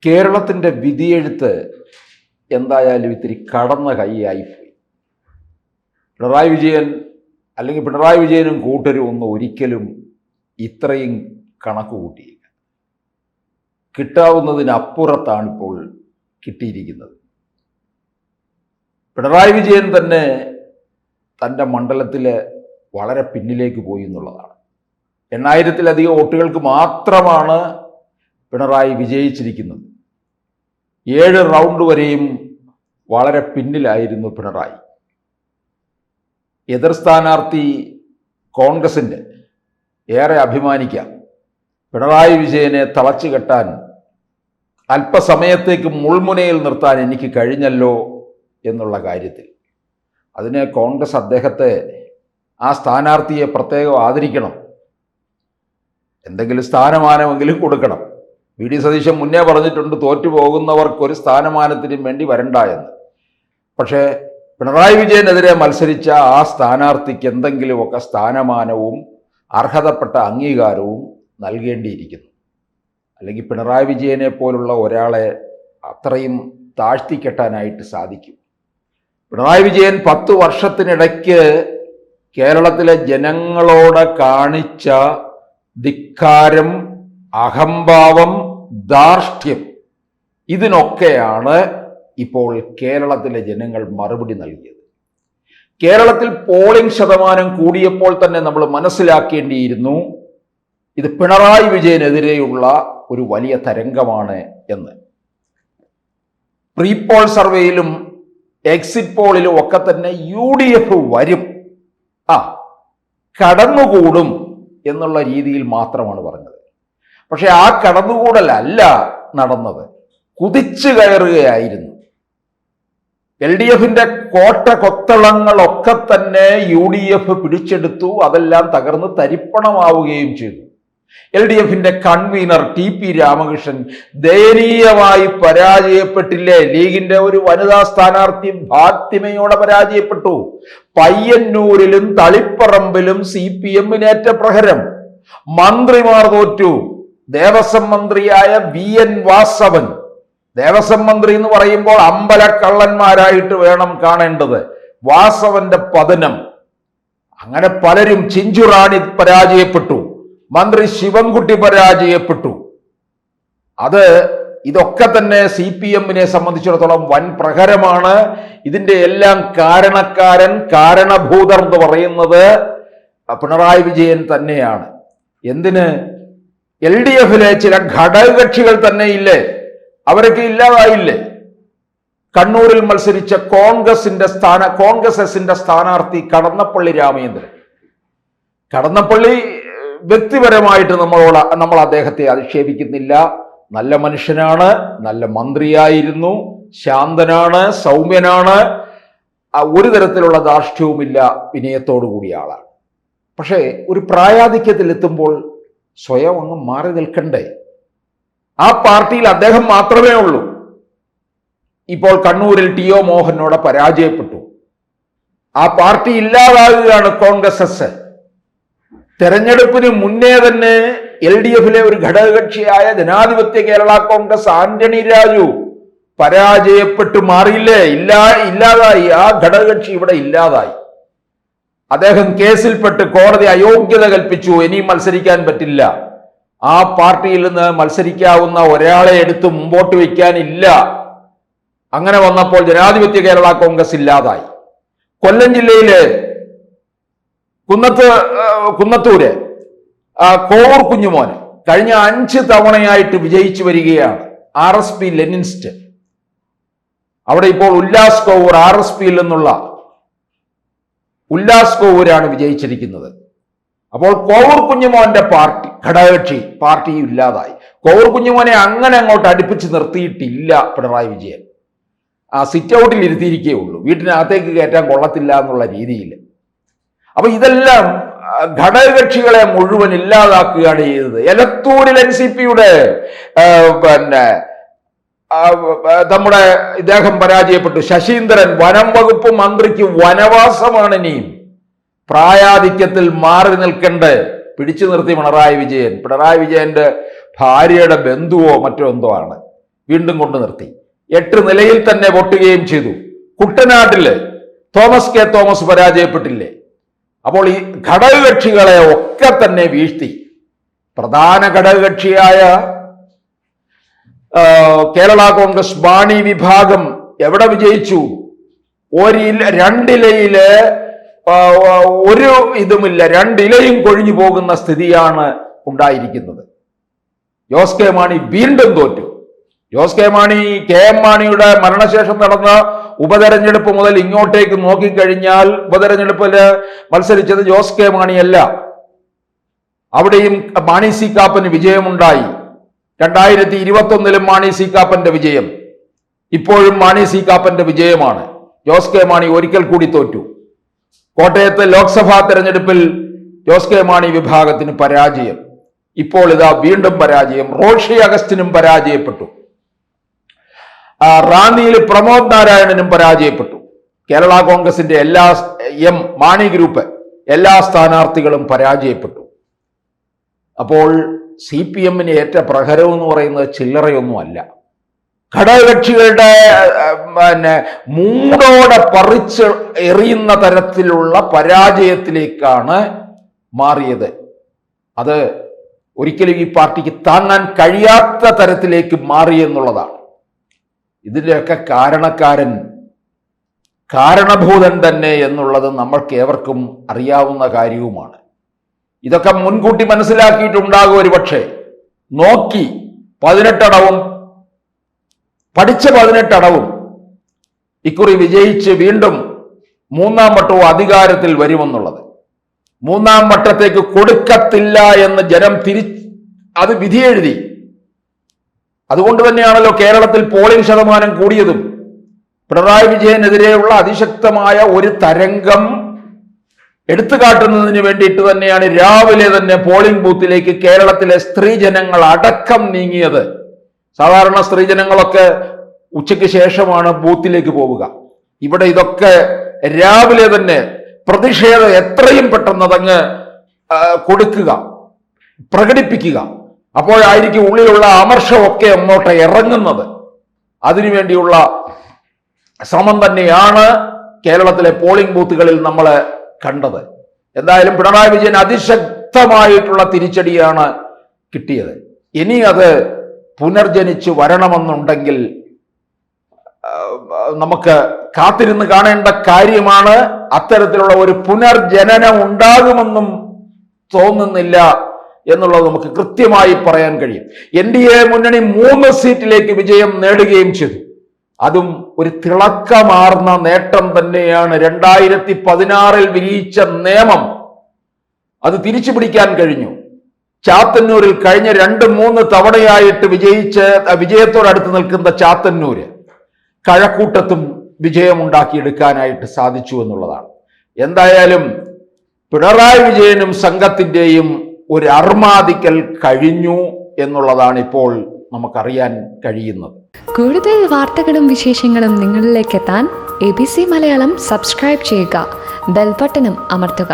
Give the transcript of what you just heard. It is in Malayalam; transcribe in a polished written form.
കേരളത്തിൻ്റെ വിധിയെഴുത്ത് എന്തായാലും ഇത്തിരി കടന്ന കൈയായിപ്പോയി. പിണറായി വിജയൻ അല്ലെങ്കിൽ പിണറായി വിജയനും കൂട്ടരും ഒന്നും ഒരിക്കലും ഇത്രയും കണക്ക് കൂട്ടിയില്ല. കിട്ടാവുന്നതിനപ്പുറത്താണിപ്പോൾ കിട്ടിയിരിക്കുന്നത്. പിണറായി വിജയൻ തന്നെ തൻ്റെ മണ്ഡലത്തിൽ വളരെ പിന്നിലേക്ക് പോയി എന്നുള്ളതാണ്. 8000-ലധികം വോട്ടുകൾക്ക് മാത്രമാണ് പിണറായി വിജയിച്ചിരിക്കുന്നത്. 7 റൗണ്ട് വരെയും വളരെ പിന്നിലായിരുന്നു പിണറായി. എതിർ സ്ഥാനാർത്ഥി കോൺഗ്രസിൻ്റെ ഏറെ അഭിമാനിക്കാം. പിണറായി വിജയനെ തളച്ചു കെട്ടാൻ അല്പസമയത്തേക്ക് മുൾമുനയിൽ നിർത്താൻ എനിക്ക് കഴിഞ്ഞല്ലോ എന്നുള്ള കാര്യത്തിൽ. അതിന് കോൺഗ്രസ് അദ്ദേഹത്തെ, ആ സ്ഥാനാർത്ഥിയെ പ്രത്യേകം ആദരിക്കണം. എന്തെങ്കിലും സ്ഥാനമാനമെങ്കിലും കൊടുക്കണം. വി.ഡി. സതീശൻ മുന്നേ പറഞ്ഞിട്ടുണ്ട്, തോറ്റുപോകുന്നവർക്കൊരു സ്ഥാനമാനത്തിനും വേണ്ടി വരണ്ട എന്ന്. പക്ഷേ പിണറായി വിജയനെതിരെ മത്സരിച്ച ആ സ്ഥാനാർത്ഥിക്ക് എന്തെങ്കിലുമൊക്കെ സ്ഥാനമാനവും അർഹതപ്പെട്ട അംഗീകാരവും നൽകേണ്ടിയിരിക്കുന്നു. അല്ലെങ്കിൽ പിണറായി വിജയനെ പോലുള്ള ഒരാളെ അത്രയും താഴ്ത്തിക്കെട്ടാനായിട്ട് സാധിക്കും. പിണറായി വിജയൻ 10 വർഷത്തിനിടയ്ക്ക് കേരളത്തിലെ ജനങ്ങളോട് കാണിച്ച ധിക്കാരം, അഹംഭാവം, ധാർഷ്ട്യം, ഇതിനൊക്കെയാണ് ഇപ്പോൾ കേരളത്തിലെ ജനങ്ങൾ മറുപടി നൽകിയത്. കേരളത്തിൽ പോളിംഗ് ശതമാനം കൂടിയപ്പോൾ തന്നെ നമ്മൾ മനസ്സിലാക്കേണ്ടിയിരുന്നു ഇത് പിണറായി വിജയനെതിരെയുള്ള ഒരു വലിയ തരംഗമാണ് എന്ന്. പ്രീ പോൾ സർവേയിലും എക്സിറ്റ് പോളിലും ഒക്കെ തന്നെ UDF വരും, കടന്നുകൂടും എന്നുള്ള രീതിയിൽ മാത്രമാണ് പറഞ്ഞത്. പക്ഷെ ആ കടന്നുകൂടലല്ല നടന്നത്, കുതിച്ചു കയറുകയായിരുന്നു. LDFന്റെ കോട്ട കൊത്തളങ്ങളൊക്കെ തന്നെ UDF പിടിച്ചെടുത്തു. അതെല്ലാം തകർന്ന് തരിപ്പണമാവുകയും ചെയ്തു. LDFന്റെ കൺവീനർ TP രാമകൃഷ്ണൻ ദയനീയമായി പരാജയപ്പെട്ടില്ലേ? ലീഗിന്റെ ഒരു വനിതാ സ്ഥാനാർത്ഥി ഫാത്തിമയോടെ പരാജയപ്പെട്ടു. പയ്യന്നൂരിലും തളിപ്പറമ്പിലും CPM-നേറ്റ പ്രഹരം. മന്ത്രിമാർ തോറ്റു. ദേവസ്വം മന്ത്രിയായ VN വാസവൻ, ദേവസ്വം മന്ത്രി എന്ന് പറയുമ്പോൾ അമ്പലക്കള്ളന്മാരായിട്ട് വേണം കാണേണ്ടത്, വാസവന്റെ പതനം. അങ്ങനെ പലരും, ചിഞ്ചുറാണി പരാജയപ്പെട്ടു, മന്ത്രി ശിവൻകുട്ടി പരാജയപ്പെട്ടു. ഇതൊക്കെ തന്നെ CPM-നെ സംബന്ധിച്ചിടത്തോളം വൻ പ്രഹരമാണ്. ഇതിന്റെ എല്ലാം കാരണഭൂതർ എന്ന് പറയുന്നത് പിണറായി വിജയൻ തന്നെയാണ്. എന്തിന്? LDF-ലെ ചില ഘടകകക്ഷികൾ തന്നെ ഇല്ലേ, അവരൊക്കെ ഇല്ലാതായില്ലേ? കണ്ണൂരിൽ മത്സരിച്ച കോൺഗ്രസിന്റെ സ്ഥാനാർത്ഥി കടന്നപ്പള്ളി രാമചന്ദ്രൻ. കടന്നപ്പള്ളി വ്യക്തിപരമായിട്ട് നമ്മൾ അദ്ദേഹത്തെ അധിക്ഷേപിക്കുന്നില്ല. നല്ല മനുഷ്യനാണ്, നല്ല മന്ത്രിയായിരുന്നു, ശാന്തനാണ്, സൗമ്യനാണ്, ഒരു തരത്തിലുള്ള ധാർഷ്ട്യവുമില്ല, വിനയത്തോടു കൂടിയ ആളാണ്. പക്ഷേ ഒരു പ്രായാധിക്യത്തിലെത്തുമ്പോൾ സ്വയം അങ്ങ് മാറി നിൽക്കണ്ടേ? ആ പാർട്ടിയിൽ അദ്ദേഹം മാത്രമേ ഉള്ളൂ. ഇപ്പോൾ കണ്ണൂരിൽ TO മോഹനോട് പരാജയപ്പെട്ടു. ആ പാർട്ടി ഇല്ലാതാകുകയാണ് കോൺഗ്രസ്. തെരഞ്ഞെടുപ്പിന് മുന്നേ തന്നെ LDF-ലെ ഒരു ഘടകകക്ഷിയായ ജനാധിപത്യ കേരള കോൺഗ്രസ് ആന്റണി രാജു പരാജയപ്പെട്ടു മാറിയില്ലേ? ഇല്ലാതായി. ആ ഘടകകക്ഷി ഇവിടെ ഇല്ലാതായി. അദ്ദേഹം കേസിൽപ്പെട്ട് കോടതി അയോഗ്യത കൽപ്പിച്ചു, ഇനിയും മത്സരിക്കാൻ പറ്റില്ല. ആ പാർട്ടിയിൽ നിന്ന് മത്സരിക്കാവുന്ന ഒരാളെ എടുത്ത് മുമ്പോട്ട് വയ്ക്കാനില്ല. അങ്ങനെ വന്നപ്പോൾ ജനാധിപത്യ കേരള കോൺഗ്രസ് ഇല്ലാതായി. കൊല്ലം ജില്ലയിലെ കുന്നത്തൂര് കോവൂർ കുഞ്ഞുമോൻ കഴിഞ്ഞ 5 തവണയായിട്ട് വിജയിച്ചു വരികയാണ്. RSP Leninist. അവിടെ ഇപ്പോൾ ഉല്ലാസ് കോവൂർ, RSPയിൽ നിന്നുള്ള ഉല്ലാസ് കോവൂരാണ് വിജയിച്ചിരിക്കുന്നത്. അപ്പോൾ കോവൂർ കുഞ്ഞുമോന്റെ ഘടകകക്ഷി പാർട്ടി ഇല്ലാതായി. കോവൂർ കുഞ്ഞുമോനെ അങ്ങനെ അങ്ങോട്ട് അടുപ്പിച്ച് നിർത്തിയിട്ടില്ല പിണറായി വിജയൻ. സിറ്റ് ഔട്ടിൽ ഇരുത്തിയിരിക്കേ ഉള്ളൂ, വീട്ടിനകത്തേക്ക് കയറ്റാൻ കൊള്ളത്തില്ല എന്നുള്ള രീതിയിൽ. അപ്പൊ ഇതെല്ലാം ഘടകകക്ഷികളെ മുഴുവൻ ഇല്ലാതാക്കുകയാണ് ചെയ്തത്. എലത്തൂരിൽ NCPയുടെ നമ്മുടെ ഇദ്ദേഹം പരാജയപ്പെട്ടു. ശശീന്ദ്രൻ, വനം വകുപ്പ് മന്ത്രിക്ക് വനവാസമാണ് ഇനിയും. പ്രായാധിക്യത്തിൽ മാറി നിൽക്കണ്ടേ? പിടിച്ചു നിർത്തി പിണറായി വിജയന്റെ ഭാര്യയുടെ ബന്ധുവോ മറ്റോ എന്തോ ആണ്. വീണ്ടും കൊണ്ടു നിർത്തി. 8 നിലയിൽ തന്നെ പൊട്ടുകയും ചെയ്തു. കുട്ടനാട്ടില് തോമസ് കെ തോമസ് പരാജയപ്പെട്ടില്ലേ? അപ്പോൾ ഈ ഘടകകക്ഷികളെ ഒക്കെ തന്നെ വീഴ്ത്തി. പ്രധാന ഘടകകക്ഷിയായ കേരള കോൺഗ്രസ് മാണി വിഭാഗം എവിടെ വിജയിച്ചു? രണ്ടിലയില് ഒരു ഇതുമില്ല, 2 ഇലയും കൊഴിഞ്ഞു പോകുന്ന സ്ഥിതിയാണ് ഉണ്ടായിരിക്കുന്നത്. ജോസ് കെ മാണി വീണ്ടും തോറ്റു. ജോസ് കെ മാണി, KM മാണിയുടെ മരണശേഷം നടന്ന ഉപതെരഞ്ഞെടുപ്പ് മുതൽ ഇങ്ങോട്ടേക്ക് നോക്കിക്കഴിഞ്ഞാൽ ഉപതെരഞ്ഞെടുപ്പില് മത്സരിച്ചത് ജോസ് കെ മാണിയല്ല. അവിടെയും മാണി സി കാപ്പന് വിജയമുണ്ടായി. 2021 മാണി സി കാപ്പന്റെ വിജയം, ഇപ്പോഴും മാണി സി കാപ്പന്റെ വിജയമാണ്. ജോസ് കെ മാണി ഒരിക്കൽ കൂടി തോറ്റു. കോട്ടയത്ത് ലോക്സഭാ തെരഞ്ഞെടുപ്പിൽ ജോസ് കെ മാണി വിഭാഗത്തിന് പരാജയം. ഇപ്പോൾ ഇതാ വീണ്ടും പരാജയം. റോഷി അഗസ്റ്റിനും പരാജയപ്പെട്ടു. റാന്നിയിൽ പ്രമോദ് നാരായണനും പരാജയപ്പെട്ടു. കേരള കോൺഗ്രസിന്റെ എല്ലാ മാണി ഗ്രൂപ്പ് എല്ലാ സ്ഥാനാർത്ഥികളും പരാജയപ്പെട്ടു. അപ്പോൾ CPM-ന് ഏറ്റ പ്രഹരം എന്ന് പറയുന്നത് ചില്ലറയൊന്നുമല്ല. ഘടകകക്ഷികളുടെ മൂടോടെ പറിച്ച് എറിയുന്ന തരത്തിലുള്ള പരാജയത്തിലേക്കാണ് മാറിയത്. അത് ഒരിക്കലും ഈ പാർട്ടിക്ക് താങ്ങാൻ കഴിയാത്ത തരത്തിലേക്ക് മാറി എന്നുള്ളതാണ്. ഇതിൻ്റെയൊക്കെ കാരണഭൂതൻ തന്നെ എന്നുള്ളത് നമ്മൾക്ക് ഏവർക്കും അറിയാവുന്ന കാര്യവുമാണ്. ഇതൊക്കെ മുൻകൂട്ടി മനസ്സിലാക്കിയിട്ടുണ്ടാകും ഒരുപക്ഷെ. നോക്കി 18 അടവും പഠിച്ച 18 അടവും ഇക്കുറി വിജയിച്ച് വീണ്ടും 3ാം വട്ടവും അധികാരത്തിൽ വരുമെന്നുള്ളത്. 3ാം വട്ടത്തേക്ക് കൊടുക്കത്തില്ല എന്ന് ജനം അത് വിധിയെഴുതി. അതുകൊണ്ട് തന്നെയാണല്ലോ കേരളത്തിൽ പോളിംഗ് ശതമാനം കൂടിയതും. പിണറായി വിജയനെതിരെയുള്ള അതിശക്തമായ ഒരു തരംഗം എടുത്തു കാട്ടുന്നതിന് വേണ്ടിയിട്ട് തന്നെയാണ് രാവിലെ തന്നെ പോളിംഗ് ബൂത്തിലേക്ക് കേരളത്തിലെ സ്ത്രീജനങ്ങൾ അടക്കം നീങ്ങിയത്. സാധാരണ സ്ത്രീജനങ്ങളൊക്കെ ഉച്ചയ്ക്ക് ശേഷമാണ് ബൂത്തിലേക്ക് പോവുക. ഇവിടെ ഇതൊക്കെ രാവിലെ തന്നെ പ്രതിഷേധം എത്രയും പെട്ടെന്ന് അതങ്ങ് കൊടുക്കുക, പ്രകടിപ്പിക്കുക. അപ്പോഴായിരിക്കും ഉള്ളിലുള്ള അമർഷമൊക്കെ അങ്ങോട്ട് ഇറങ്ങുന്നത്. അതിനുവേണ്ടിയുള്ള ശ്രമം തന്നെയാണ് കേരളത്തിലെ പോളിംഗ് ബൂത്തുകളിൽ നമ്മൾ കണ്ടത്. എന്തായാലും പിണറായി വിജയൻ അതിശക്തമായിട്ടുള്ള തിരിച്ചടിയാണ് കിട്ടിയത്. ഇനി അത് പുനർജനിച്ചു വരണമെന്നുണ്ടെങ്കിൽ നമുക്ക് കാത്തിരുന്ന് കാണേണ്ട കാര്യമാണ്. അത്തരത്തിലുള്ള ഒരു പുനർജനനം ഉണ്ടാകുമെന്നും തോന്നുന്നില്ല എന്നുള്ളത് നമുക്ക് കൃത്യമായി പറയാൻ കഴിയും. NDA മുന്നണി 3 സീറ്റിലേക്ക് വിജയം നേടുകയും ചെയ്തു. അതും ഒരു തിളക്കമാർന്ന നേട്ടം തന്നെയാണ്. 2016 വിരിയിച്ച നിയമം അത് തിരിച്ചു പിടിക്കാൻ കഴിഞ്ഞു. ചാത്തന്നൂരിൽ കഴിഞ്ഞ 2-3 തവണയായിട്ട് വിജയത്തോടടുത്ത് നിൽക്കുന്ന ചാത്തന്നൂര് കഴക്കൂട്ടത്തും വിജയമുണ്ടാക്കിയെടുക്കാനായിട്ട് സാധിച്ചു എന്നുള്ളതാണ്. എന്തായാലും പിണറായി വിജയനും സംഘത്തിൻ്റെയും ഒരു അർമാദിക്കൽ കഴിഞ്ഞു എന്നുള്ളതാണ് ഇപ്പോൾ നമുക്കറിയാൻ കഴിയുന്നത്. കൂടുതൽ വാർത്തകളും വിശേഷങ്ങളും നിങ്ങളിലേക്ക് എത്താൻ ABC മലയാളം സബ്സ്ക്രൈബ് ചെയ്യുക, ബെൽബട്ടനും അമർത്തുക.